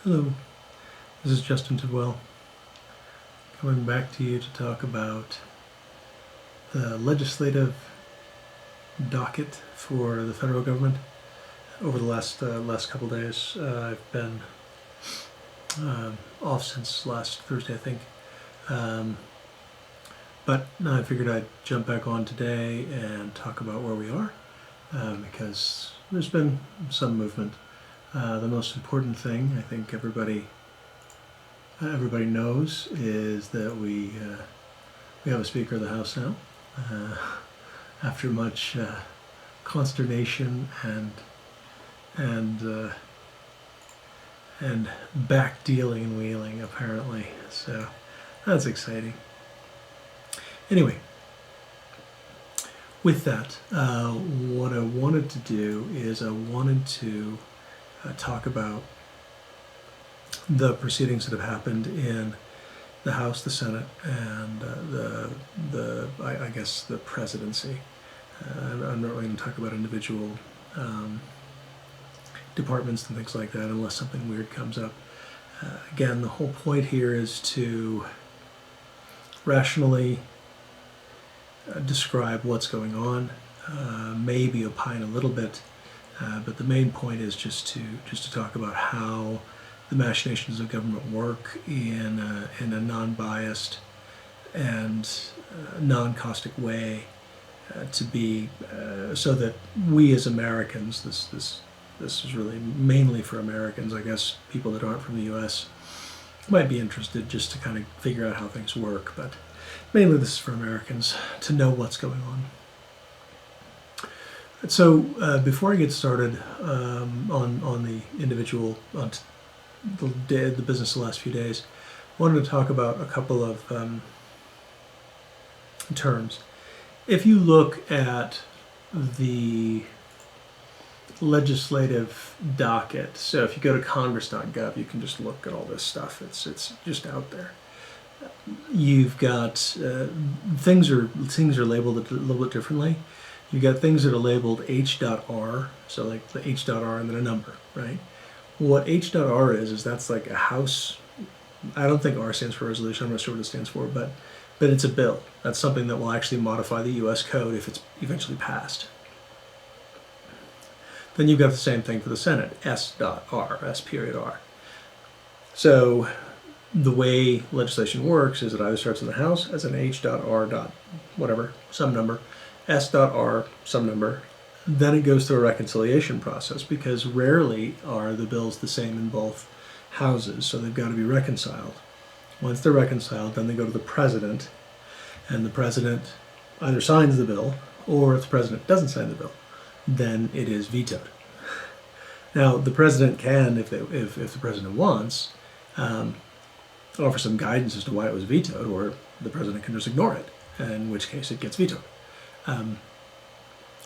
Hello, this is Justin Tidwell, coming back to you to talk about the legislative docket for the federal government. Over the last couple of days, I've been off since last Thursday, I think. But I figured I'd jump back on today and talk about where we are, because there's been some movement. The most important thing I think everybody knows is that we have a Speaker of the House now. After much consternation and back dealing and wheeling, apparently. So that's exciting. Anyway, with that, what I wanted to do is I wanted to talk about the proceedings that have happened in the House, the Senate, and I guess the presidency. I'm not really going to talk about individual departments and things like that unless something weird comes up. Again, the whole point here is to rationally describe what's going on, maybe opine a little bit, but the main point is just to talk about how the machinations of government work in a non-biased and non-caustic way, to be so that we as Americans, this is really mainly for Americans, I guess people that aren't from the U.S. might be interested just to kind of figure out how things work, but mainly this is for Americans to know what's going on. So before I get started on the individual, on the business the last few days, I wanted to talk about a couple of terms. If you look at the legislative docket, so if you go to congress.gov, you can just look at all this stuff. It's just out there. You've got things are labeled a little bit differently. You've got things that are labeled H.R, so like the H.R and then a number, right? What H.R is that's like a House. I don't think R stands for resolution. I'm not sure what it stands for, but it's a bill. That's something that will actually modify the U.S. code if it's eventually passed. Then you've got the same thing for the Senate, S.R, S.R. So the way legislation works is it either starts in the House as an H.R. whatever, some number, S.R, some number. Then it goes through a reconciliation process because rarely are the bills the same in both houses, so they've got to be reconciled. Once they're reconciled, then they go to the president, and the president either signs the bill, or if the president doesn't sign the bill, then it is vetoed. Now, the president can, if the president wants, offer some guidance as to why it was vetoed, or the president can just ignore it, in which case it gets vetoed.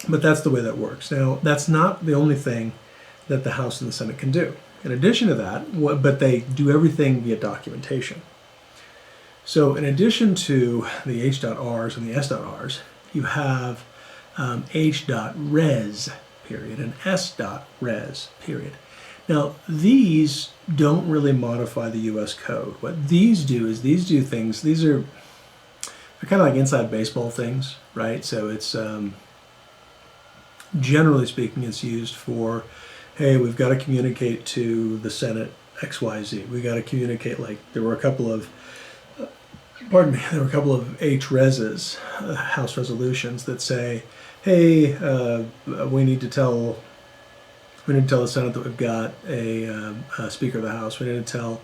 But that's the way that works. Now, that's not the only thing that the House and the Senate can do. In addition to that, but they do everything via documentation. So in addition to the H.Rs and the S.Rs, you have H.res, period, and S.res, period. Now, these don't really modify the U.S. code. What these do is these do things, they're kind of like inside baseball things, right? So it's, generally speaking, it's used for, hey, we've got to communicate to the Senate XYZ. We got to communicate, like there were a couple of H-reses, House resolutions that say, hey, we need to tell the Senate that we've got a Speaker of the House. We need to tell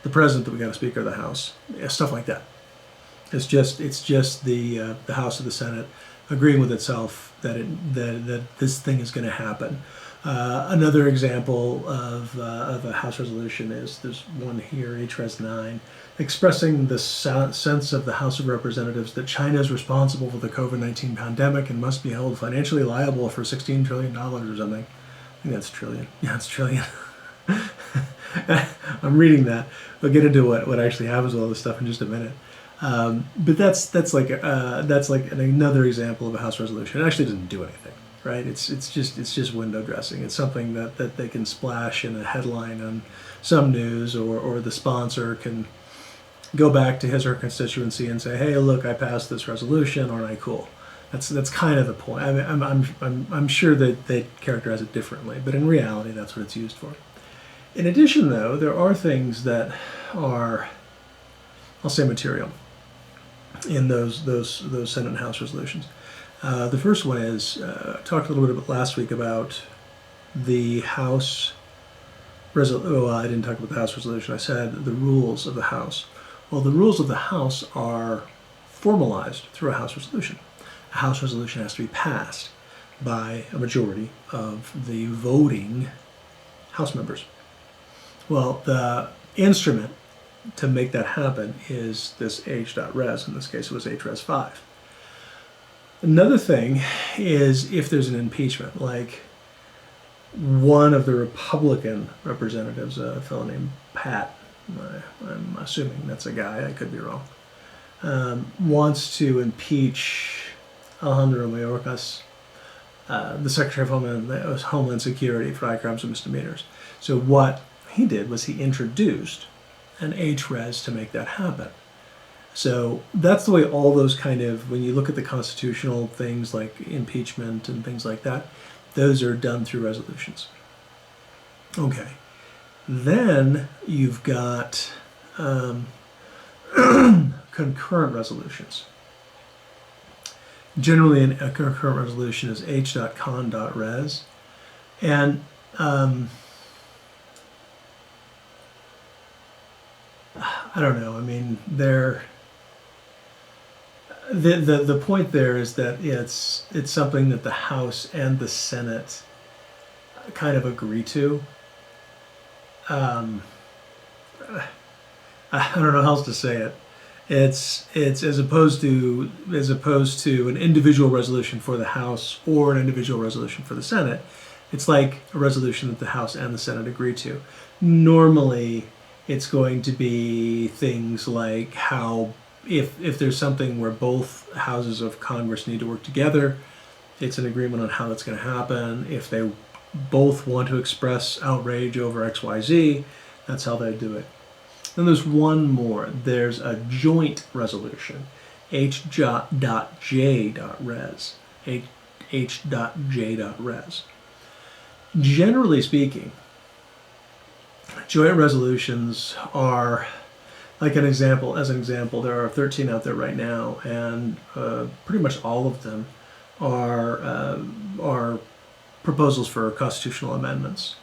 the President that we got a Speaker of the House. Yeah, stuff like that. It's just the House or the Senate agreeing with itself that this thing is going to happen. Another example of a House resolution is there's one here, H.Res. 9, expressing the sense of the House of Representatives that China is responsible for the COVID-19 pandemic and must be held financially liable for $16 trillion or something. I think that's trillion. Yeah, it's trillion. I'm reading that. We'll get into what actually happens with all this stuff in just a minute. But that's like another example of a House resolution. It actually doesn't do anything, right? It's just window dressing. It's something that they can splash in a headline on some news, or the sponsor can go back to his or her constituency and say, hey, look, I passed this resolution, aren't I cool? That's kind of the point. I mean, I'm sure that they characterize it differently, but in reality, that's what it's used for. In addition, though, there are things that are, I'll say, material in those Senate and House resolutions. The first one is, I talked a little bit last week about the House resolution. Well, I didn't talk about the House resolution. I said the rules of the House. Well, the rules of the House are formalized through a House resolution. A House resolution has to be passed by a majority of the voting House members. Well, the instrument to make that happen is this H.res. In this case, it was H.res. 5. Another thing is if there's an impeachment, like one of the Republican representatives, a fellow named Pat, I'm assuming that's a guy, I could be wrong, wants to impeach Alejandro Mayorkas, the Secretary of Homeland Security, for high crimes and misdemeanors. So what he did was he introduced an H.res. To make that happen. So that's the way all those kind of, when you look at the constitutional things like impeachment and things like that, those are done through resolutions. Okay. Then you've got concurrent resolutions. Generally, a concurrent resolution is H.con.res. And I don't know. I mean, the point there is that it's something that the House and the Senate kind of agree to. I don't know how else to say it. It's as opposed to an individual resolution for the House or an individual resolution for the Senate. It's like a resolution that the House and the Senate agree to. Normally, it's going to be things like how if there's something where both houses of Congress need to work together, it's an agreement on how that's going to happen. If they both want to express outrage over XYZ, that's how they do it. Then there's one more. There's a joint resolution, H.j.res. H.j.res. Generally speaking, joint resolutions are, like as an example, there are 13 out there right now, and pretty much all of them are proposals for constitutional amendments.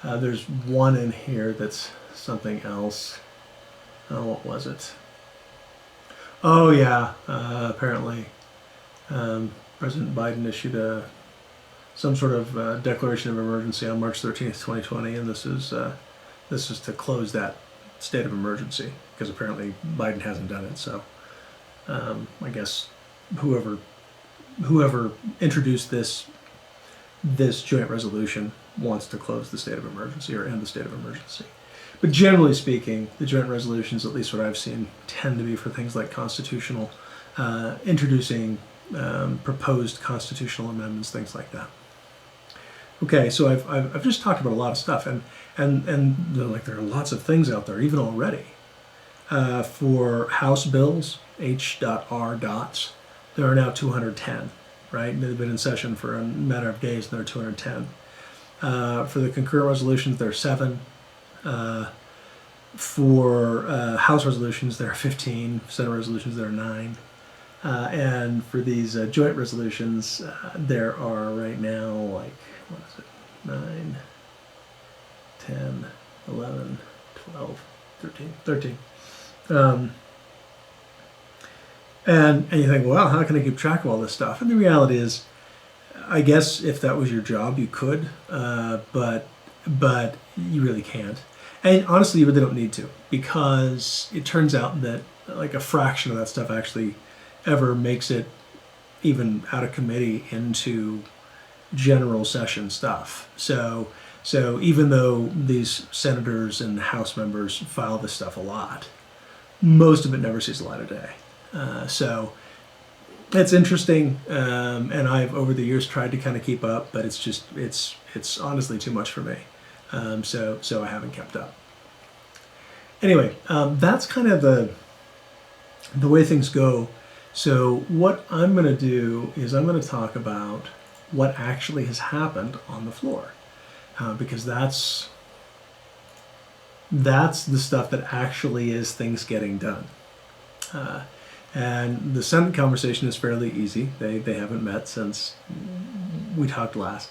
There's one in here that's something else. Oh, what was it? Oh yeah, apparently President Biden issued some sort of declaration of emergency on March 13th, 2020, and this is to close that state of emergency, because apparently Biden hasn't done it. So I guess whoever introduced this joint resolution wants to close the state of emergency or end the state of emergency. But generally speaking, the joint resolutions, at least what I've seen, tend to be for things like constitutional, introducing proposed constitutional amendments, things like that. Okay, so I've just talked about a lot of stuff, and like there are lots of things out there even already. For House bills, H.R. dots, there are now 210, right? They've been in session for a matter of days, and there are 210. For the concurrent resolutions, there are 7. For House resolutions, there are 15. Senate resolutions, there are 9. And for these joint resolutions, there are right now, like, what is it? 9, 10, 11, 12, 13. And you think, well, how can I keep track of all this stuff? And the reality is, I guess if that was your job, you could, but you really can't. And honestly, you really don't need to, because it turns out that like a fraction of that stuff actually ever makes it even out of committee into general session stuff. So even though these senators and House members file this stuff a lot, most of it never sees the light of day. So it's interesting, and I've over the years tried to kind of keep up, but it's honestly too much for me. So I haven't kept up. Anyway, that's kind of the way things go. So what I'm going to do is I'm going to talk about what actually has happened on the floor, because that's the stuff that actually is things getting done. And the Senate conversation is fairly easy. They haven't met since we talked last.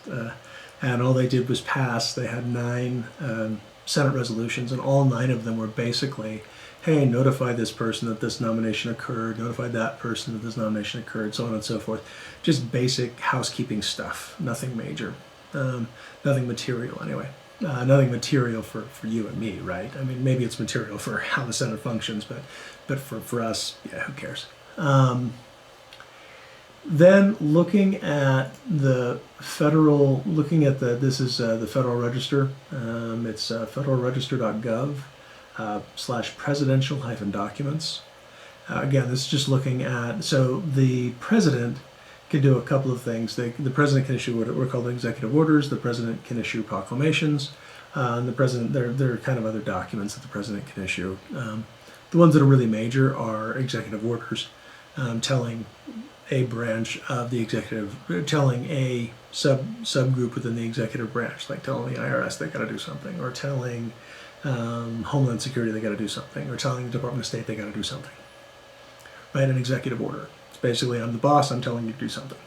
And all they did was pass. They had 9 Senate resolutions, and all 9 of them were basically, hey, notify this person that this nomination occurred, notify that person that this nomination occurred, so on and so forth. Just basic housekeeping stuff, nothing major, nothing material anyway. Nothing material for you and me, right? I mean, maybe it's material for how the Senate functions, but for us, yeah, who cares? Then looking at the federal, this is the Federal Register. It's federalregister.gov / presidential-documents. Again, this is just looking at, so the president can do a couple of things. The president can issue what are called executive orders. The president can issue proclamations. And the president, there are kind of other documents that the president can issue. The ones that are really major are executive orders, telling a branch of the executive, telling a subgroup within the executive branch, like telling the IRS they got to do something, or telling Homeland Security they got to do something, or telling the Department of State they got to do something. Right, an executive order. It's basically, I'm the boss, I'm telling you to do something.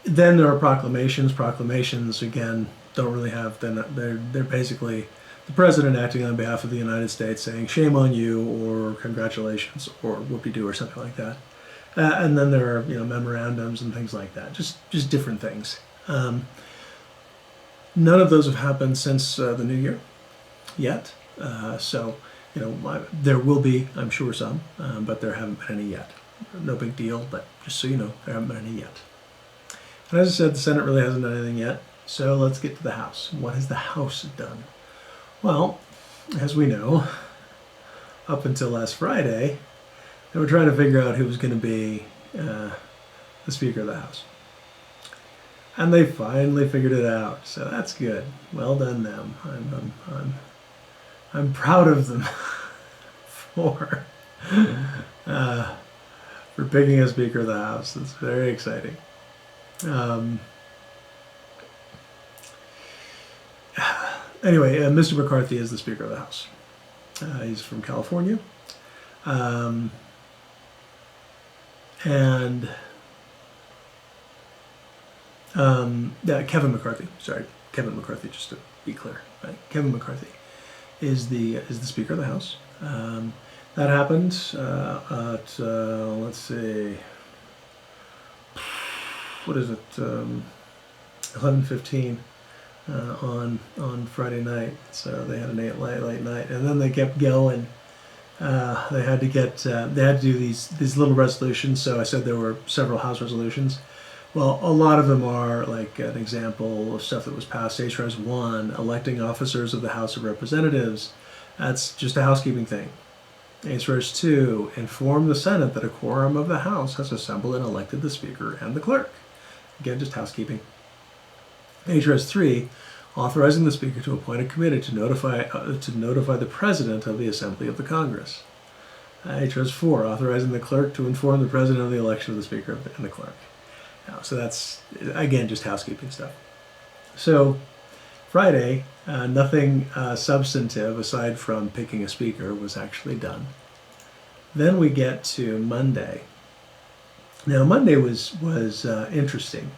Then there are proclamations. Proclamations, again, don't really have, they're basically the president acting on behalf of the United States saying, shame on you, or congratulations, or whoopee-doo, or something like that. And then there are, memorandums and things like that, just different things. None of those have happened since the new year yet. So, there will be, I'm sure, some, but there haven't been any yet. No big deal, but just so you know, there haven't been any yet. And as I said, the Senate really hasn't done anything yet. So let's get to the House. What has the House done? Well, as we know, up until last Friday, they were trying to figure out who was going to be the Speaker of the House. And they finally figured it out. So that's good. Well done them. I'm proud of them for picking a Speaker of the House. It's very exciting. Anyway, Mr. McCarthy is the Speaker of the House. He's from California. And Kevin McCarthy, Kevin McCarthy, just to be clear. Right? Kevin McCarthy is the Speaker of the House. That happened at, let's see, what is it, 11:15 on Friday night. So they had a late night, and then they kept going. They had to do these little resolutions. So I said there were several House resolutions. Well, a lot of them are, like an example of stuff that was passed. HRS 1, electing officers of the House of Representatives. That's just a housekeeping thing. HRS 2, inform the Senate that a quorum of the House has assembled and elected the Speaker and the Clerk. Again, just housekeeping. HRS 3, authorizing the Speaker to appoint a committee to notify the President of the Assembly of the Congress. HRS 4, authorizing the Clerk to inform the President of the election of the Speaker and the Clerk. So that's, again, just housekeeping stuff. So Friday, nothing substantive aside from picking a speaker was actually done. Then we get to Monday. Now Monday was interesting.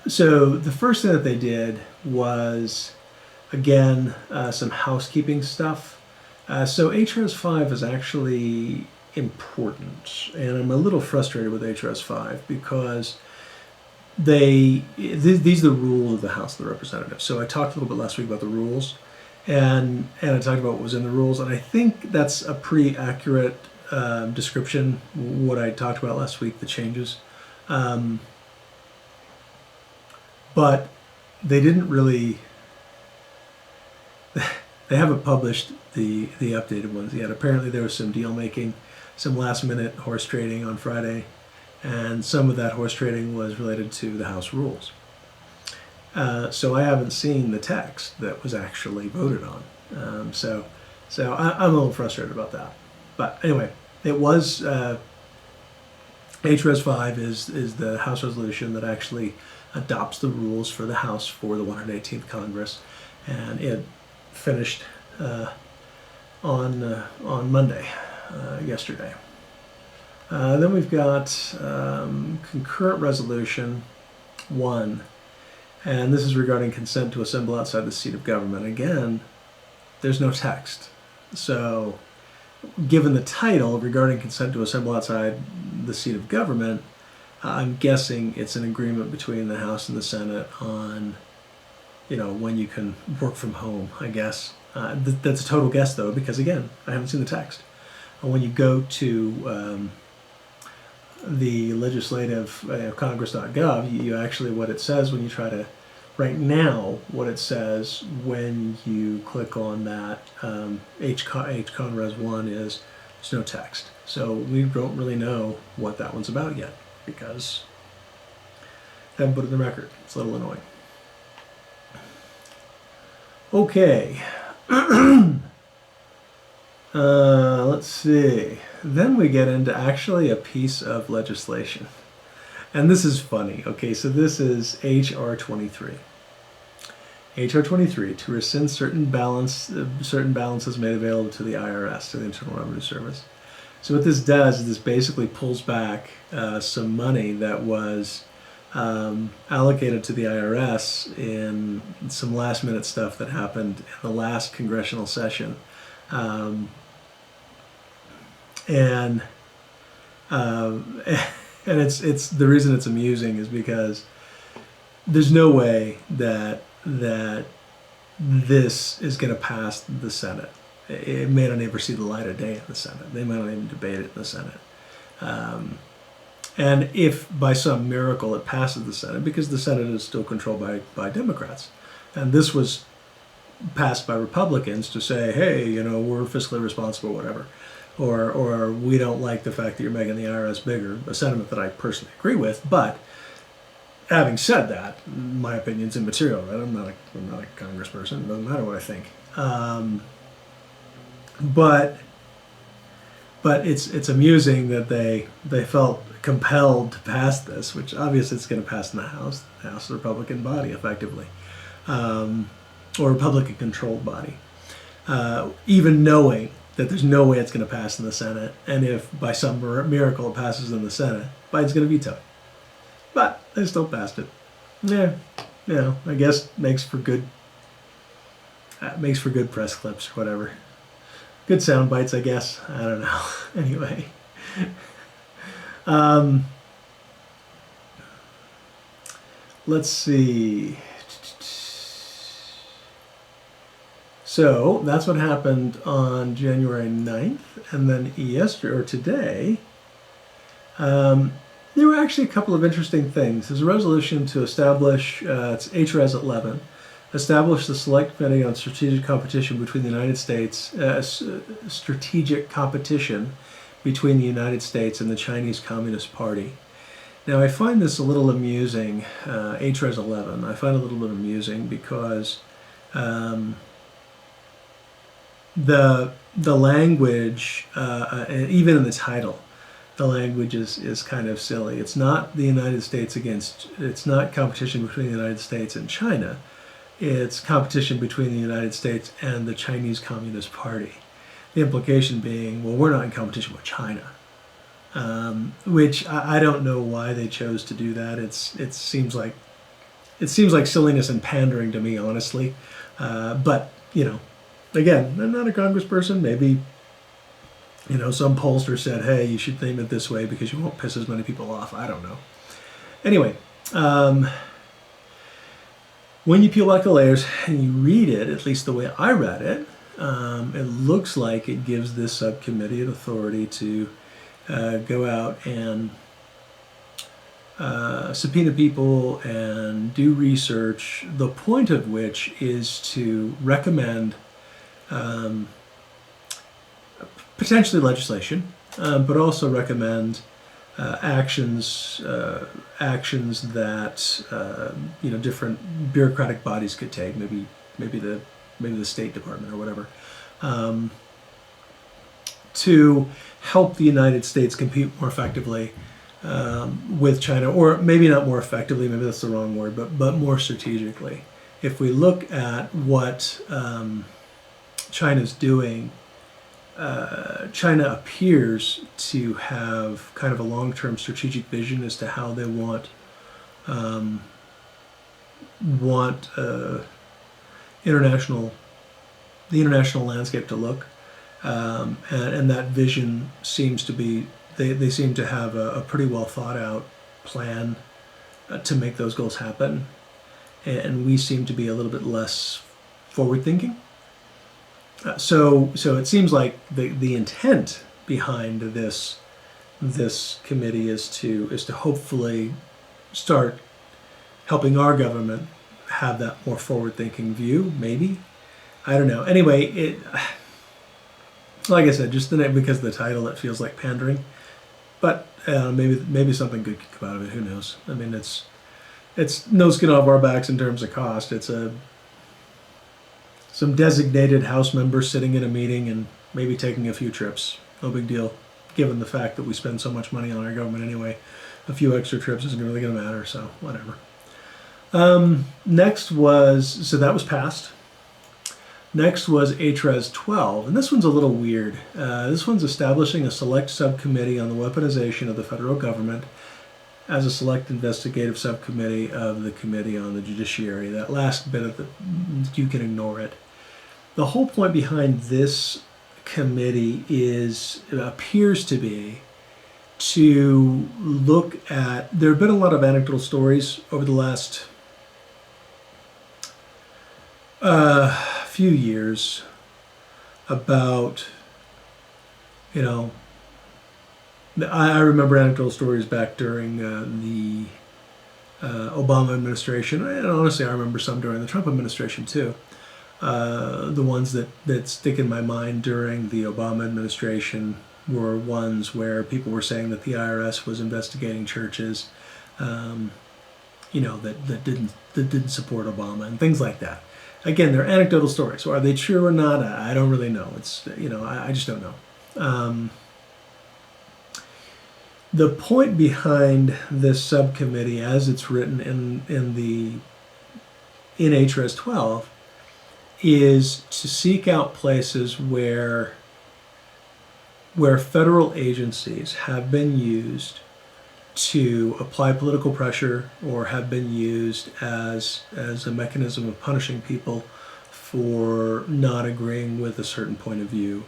So the first thing that they did was, again, some housekeeping stuff. So HRS 5 is actually important, and I'm a little frustrated with HRS 5 because these are the rules of the House of the Representatives. So I talked a little bit last week about the rules, and I talked about what was in the rules, and I think that's a pretty accurate description, what I talked about last week, the changes. But they didn't really, They haven't published the updated ones yet. Apparently there was some deal making, some last minute horse trading on Friday, and some of that horse trading was related to the House rules. So I haven't seen the text that was actually voted on. So I'm a little frustrated about that. But anyway, it was HRES 5 is the House resolution that actually adopts the rules for the House for the 118th Congress, and it finished on Monday, yesterday. Then we've got concurrent resolution 1, and this is regarding consent to assemble outside the seat of government. Again, there's no text. So, given the title regarding consent to assemble outside the seat of government, I'm guessing it's an agreement between the House and the Senate on, when you can work from home, I guess. That's a total guess, though, because, again, I haven't seen the text. When you go to the legislative congress.gov, you actually, what it says when you try to, right now, what it says when you click on that HConres 1 is there's no text. So we don't really know what that one's about yet because they haven't put it in the record. It's a little annoying. Okay. Let's see. Then we get into actually a piece of legislation. And this is funny. Okay, so this is H.R. 23. H.R. 23 to rescind certain balances made available to the IRS, to the Internal Revenue Service. So what this does is this basically pulls back some money that was allocated to the IRS in some last-minute stuff that happened in the last congressional session. And it's the reason it's amusing is because there's no way that this is going to pass the Senate. It may not ever see the light of day in the Senate. They might not even debate it in the Senate. And if by some miracle it passes the Senate, because the Senate is still controlled by Democrats, and this was passed by Republicans to say, hey, we're fiscally responsible, whatever. Or we don't like the fact that you're making the IRS bigger, a sentiment that I personally agree with. But having said that, my opinion's immaterial, right? I'm not a congressperson. It doesn't matter what I think. But it's amusing that they felt compelled to pass this, which obviously it's going to pass in the House. The House is a Republican body, effectively, or Republican-controlled body. Even knowing that there's no way it's going to pass in the Senate, and if by some miracle it passes in the Senate, Biden's going to veto it. But they still passed it. Yeah, I guess makes for good press clips or whatever. Good sound bites, I guess. I don't know. Anyway, let's see. So that's what happened on January 9th, and then yesterday, or today, there were actually a couple of interesting things. There's a resolution to establish, it's HRES 11, establish the Select Committee on Strategic Competition between the United States, strategic competition between the United States and the Chinese Communist Party. Now I find this a little amusing, HRES 11, I find it a little bit amusing because the language, even in the title, the language is kind of silly. It's not the United States it's not competition between the United States and China. It's competition between the United States and the Chinese Communist Party. The implication being, well, we're not in competition with China. Which I don't know why they chose to do that. It seems like silliness and pandering to me, honestly. But, again, I'm not a congressperson. Maybe, some pollster said, hey, you should name it this way because you won't piss as many people off. I don't know. Anyway, when you peel back the layers and you read it, at least the way I read it, it looks like it gives this subcommittee an authority to go out and subpoena people and do research, the point of which is to recommend potentially legislation, but also recommend actions that different bureaucratic bodies could take, maybe the State Department or whatever, to help the United States compete more effectively with China, or maybe not more effectively, maybe that's the wrong word, but more strategically. If we look at what China's doing, China appears to have kind of a long-term strategic vision as to how they want the international landscape to look, and that vision seems to be they seem to have a pretty well thought out plan to make those goals happen, and we seem to be a little bit less forward thinking. So it seems like the intent behind this committee is to hopefully start helping our government have that more forward-thinking view. Maybe, I don't know. Anyway, like I said, just because of the title, it feels like pandering. But maybe something good could come out of it. Who knows? I mean, it's no skin off our backs in terms of cost. It's some designated House members sitting in a meeting and maybe taking a few trips. No big deal, given the fact that we spend so much money on our government anyway. A few extra trips isn't really going to matter, so whatever. Next was, so that was passed. Next was HRES 12, and this one's a little weird. This one's establishing a select subcommittee on the weaponization of the federal government as a select investigative subcommittee of the Committee on the Judiciary. That last bit of you can ignore it. The whole point behind this committee appears to be to look at, there have been a lot of anecdotal stories over the last few years about, I remember anecdotal stories back during the Obama administration, and honestly I remember some during the Trump administration too. The ones that stick in my mind during the Obama administration were ones where people were saying that the IRS was investigating churches, that didn't support Obama and things like that. Again, they're anecdotal stories. So are they true or not? I don't really know. It's I just don't know. The point behind this subcommittee, as it's written in HRES 12, is to seek out places where federal agencies have been used to apply political pressure or have been used as a mechanism of punishing people for not agreeing with a certain point of view,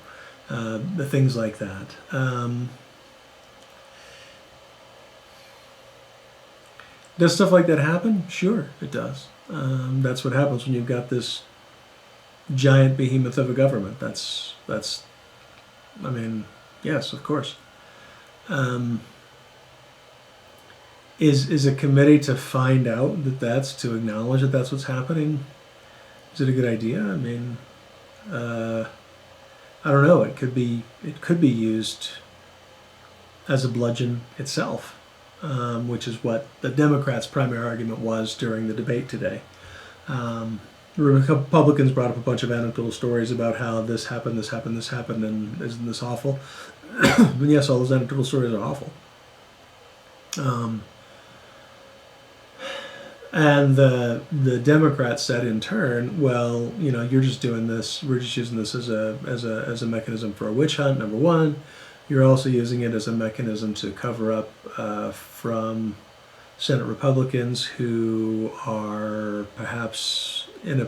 the things like that. Does stuff like that happen? Sure, it does. That's what happens when you've got this giant behemoth of a government. Yes, of course. Is a committee to find out to acknowledge that that's what's happening? Is it a good idea? I mean, I don't know. It could be used as a bludgeon itself, which is what the Democrats' primary argument was during the debate today. The Republicans brought up a bunch of anecdotal stories about how this happened, and isn't this awful? And yes, all those anecdotal stories are awful. And the Democrats said in turn, well, you're just doing this. We're just using this as a mechanism for a witch hunt. Number one, you're also using it as a mechanism to cover up from Senate Republicans who are perhaps in a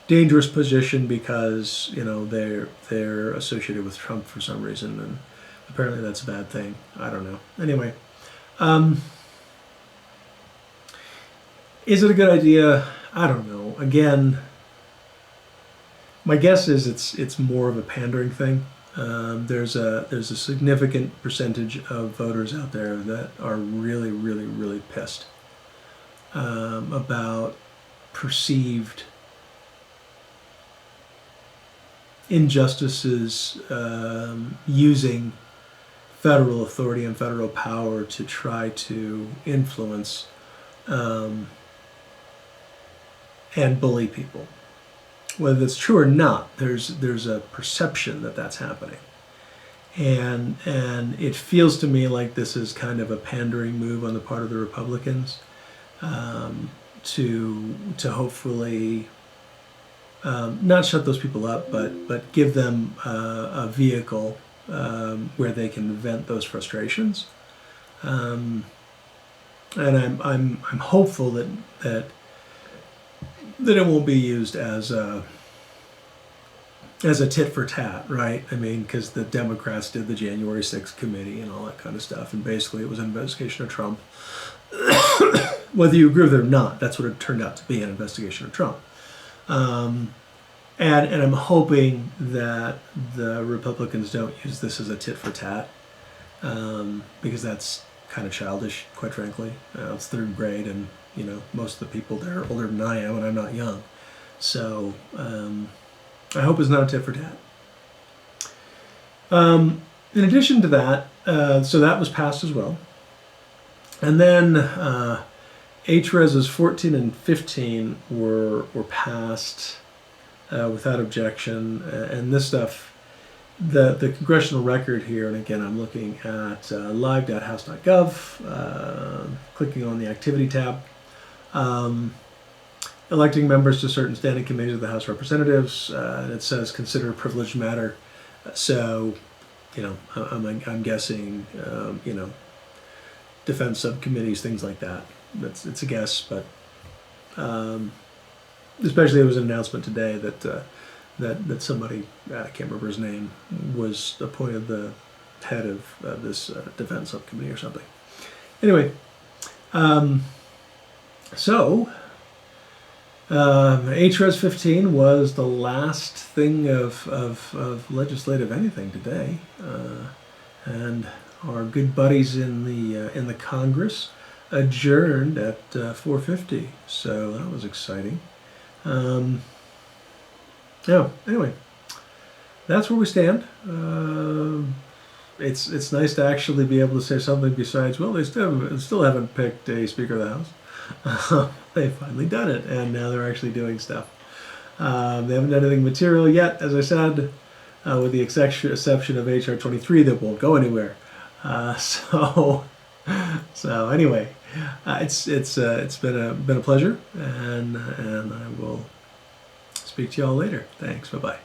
dangerous position because they're associated with Trump for some reason, and apparently that's a bad thing. I don't know. Anyway. Is it a good idea? I don't know. Again, my guess is it's more of a pandering thing. There's a significant percentage of voters out there that are really, really, really pissed about perceived injustices using federal authority and federal power to try to influence and bully people. Whether that's true or not, there's a perception that that's happening. And it feels to me like this is kind of a pandering move on the part of the Republicans to hopefully not shut those people up, but give them a vehicle where they can vent those frustrations. And I'm hopeful that it won't be used as a tit for tat, right? I mean, because the Democrats did the January 6th committee and all that kind of stuff, and basically it was an investigation of Trump. Whether you agree with it or not, that's what it turned out to be, an investigation of Trump. And I'm hoping that the Republicans don't use this as a tit for tat, because that's kind of childish, quite frankly. It's third grade, and most of the people there are older than I am, and I'm not young. So I hope it's not a tit for tat. In addition to that, so that was passed as well. And then HRESs 14 and 15 were passed without objection. And this stuff, the congressional record here, and again, I'm looking at live.house.gov, clicking on the activity tab. Electing members to certain standing committees of the House of Representatives. It says consider privileged matter. So, I'm guessing, defense subcommittees, things like that. It's a guess, but especially there was an announcement today that somebody, I can't remember his name, was appointed the head of this defense subcommittee or something. Anyway, so HRES 15 was the last thing of legislative anything today, and our good buddies in the Congress adjourned at 4:50. So that was exciting. Anyway, that's where we stand. It's nice to actually be able to say something besides, well, they still haven't picked a Speaker of the House. They've finally done it, and now they're actually doing stuff. They haven't done anything material yet, as I said, with the exception of HR 23 that won't go anywhere. So anyway, it's been a pleasure, and I will speak to y'all later. Thanks. Bye bye.